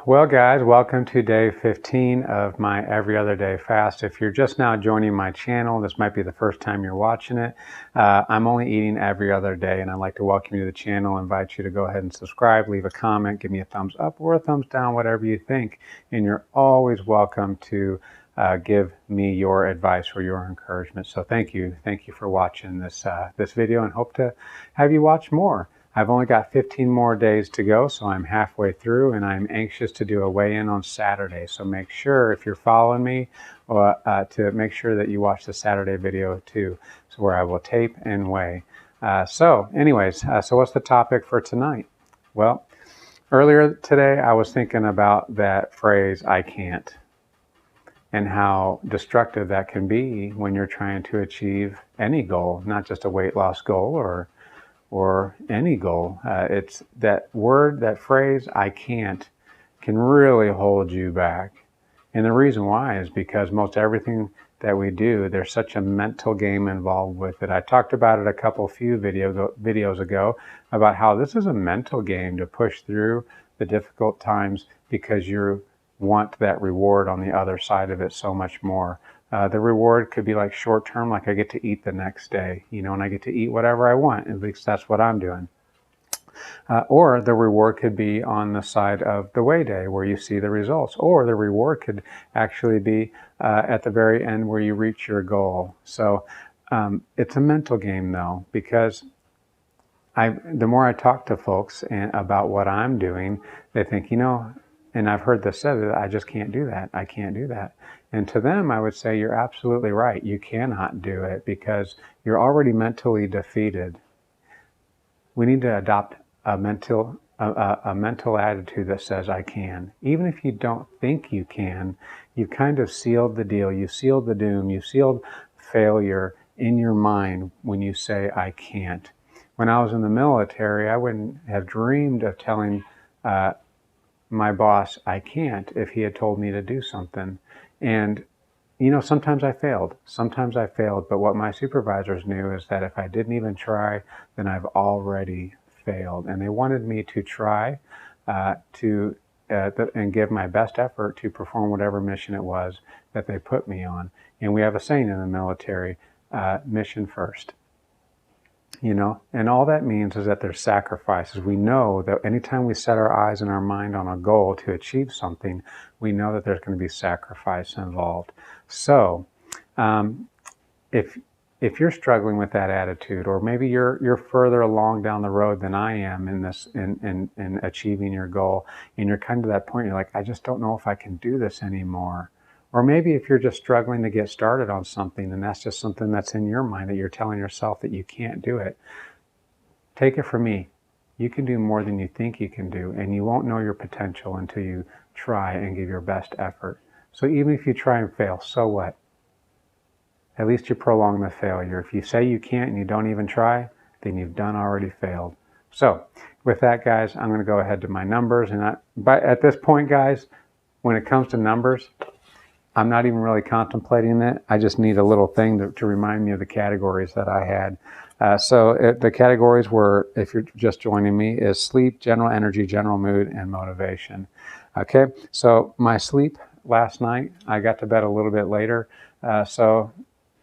Well guys, welcome to day 15 of my every other day fast. If you're just now joining my channel, this might be the first time you're watching it. I'm only eating every other day, and I'd like to welcome you to the channel, invite you to go ahead and subscribe, leave a comment, give me a thumbs up or a thumbs down, whatever you think. And you're always welcome to give me your advice or your encouragement. So thank you for watching this video, and hope to have you watch more. I've only got 15 more days to go, so I'm halfway through, and I'm anxious to do a weigh-in on Saturday. So make sure, if you're following me, to make sure that you watch the Saturday video too, so where I will tape and weigh. So what's the topic for tonight? Well, earlier today I was thinking about that phrase, I can't, and how destructive that can be when you're trying to achieve any goal, not just a weight loss goal or any goal. It's that word, that phrase, I can't, can really hold you back. And the reason why is because most everything that we do, there's such a mental game involved with it. I talked about it a few videos ago about how this is a mental game to push through the difficult times, because you want that reward on the other side of it so much more. The reward could be like short term, like I get to eat the next day, and I get to eat whatever I want. At least that's what I'm doing. Or the reward could be on the side of the weigh day, where you see the results. Or the reward could actually be at the very end, where you reach your goal. So it's a mental game though, because the more I talk to folks about what I'm doing, they think, and I've heard this said, I just can't do that. I can't do that. And to them, I would say, you're absolutely right. You cannot do it, because you're already mentally defeated. We need to adopt a mental attitude that says, I can. Even if you don't think you can, you've kind of sealed the deal. You sealed the doom. You sealed failure in your mind when you say, I can't. When I was in the military, I wouldn't have dreamed of telling my boss I can't if he had told me to do something. And sometimes I failed, but what my supervisors knew is that if I didn't even try, then I've already failed. And they wanted me to try and give my best effort to perform whatever mission it was that they put me on. And we have a saying in the military, mission first. And all that means is that there's sacrifices. We know that anytime we set our eyes and our mind on a goal to achieve something, we know that there's going to be sacrifice involved. So if you're struggling with that attitude, or maybe you're further along down the road than I am in achieving your goal, and you're kind of that point, you're like, I just don't know if I can do this anymore. Or maybe if you're just struggling to get started on something, and that's just something that's in your mind that you're telling yourself that you can't do it. Take it from me. You can do more than you think you can do, and you won't know your potential until you try and give your best effort. So even if you try and fail, so what? At least you prolong the failure. If you say you can't and you don't even try, then you've already failed. So with that, guys, I'm going to go ahead to my numbers. But at this point, guys, when it comes to numbers, I'm not even really contemplating it. I just need a little thing to remind me of the categories that I had. The categories were, if you're just joining me, is sleep, general energy, general mood, and motivation. Okay, so my sleep last night, I got to bed a little bit later, so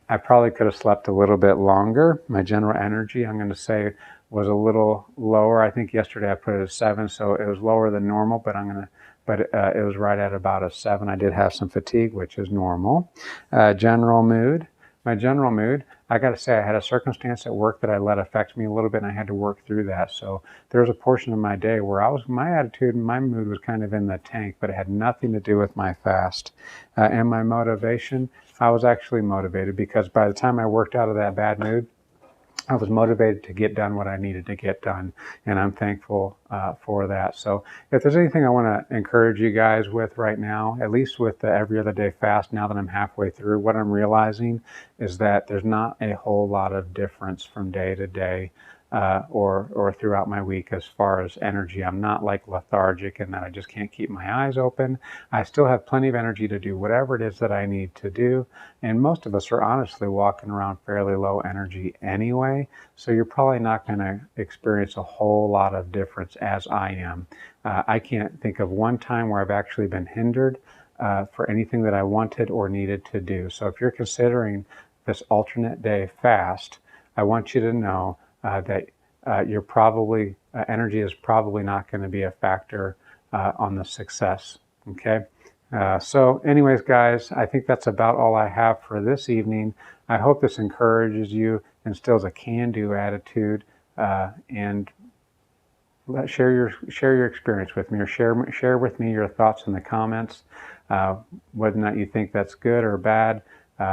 I probably could have slept a little bit longer. My general energy, I'm going to say, was a little lower. I think yesterday I put it at 7, so it was lower than normal, but it was right at about a 7. I did have some fatigue, which is normal. General mood. My general mood, I got to say, I had a circumstance at work that I let affect me a little bit, and I had to work through that. So there was a portion of my day where my attitude and my mood was kind of in the tank, but it had nothing to do with my fast. And my motivation, I was actually motivated, because by the time I worked out of that bad mood, I was motivated to get done what I needed to get done, and I'm thankful for that. So if there's anything I want to encourage you guys with right now, at least with the every other day fast, now that I'm halfway through, what I'm realizing is that there's not a whole lot of difference from day to day. or throughout my week as far as energy. I'm not like lethargic in that I just can't keep my eyes open. I still have plenty of energy to do whatever it is that I need to do. And most of us are honestly walking around fairly low energy anyway. So you're probably not going to experience a whole lot of difference as I am. I can't think of one time where I've actually been hindered for anything that I wanted or needed to do. So if you're considering this alternate day fast, I want you to know that you're probably energy is probably not going to be a factor on the success. Okay. So anyways, guys, I think that's about all I have for this evening. I hope this encourages you, instills a can-do attitude, and share your experience with me, or share with me your thoughts in the comments, whether or not you think that's good or bad.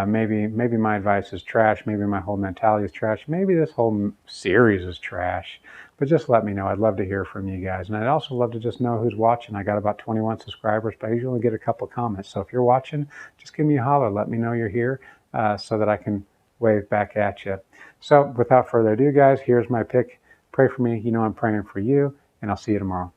Maybe my advice is trash. Maybe my whole mentality is trash. Maybe this whole series is trash. But just let me know. I'd love to hear from you guys. And I'd also love to just know who's watching. I got about 21 subscribers, but I usually get a couple comments. So if you're watching, just give me a holler. Let me know you're here so that I can wave back at you. So without further ado, guys, here's my pick. Pray for me. You know I'm praying for you. And I'll see you tomorrow.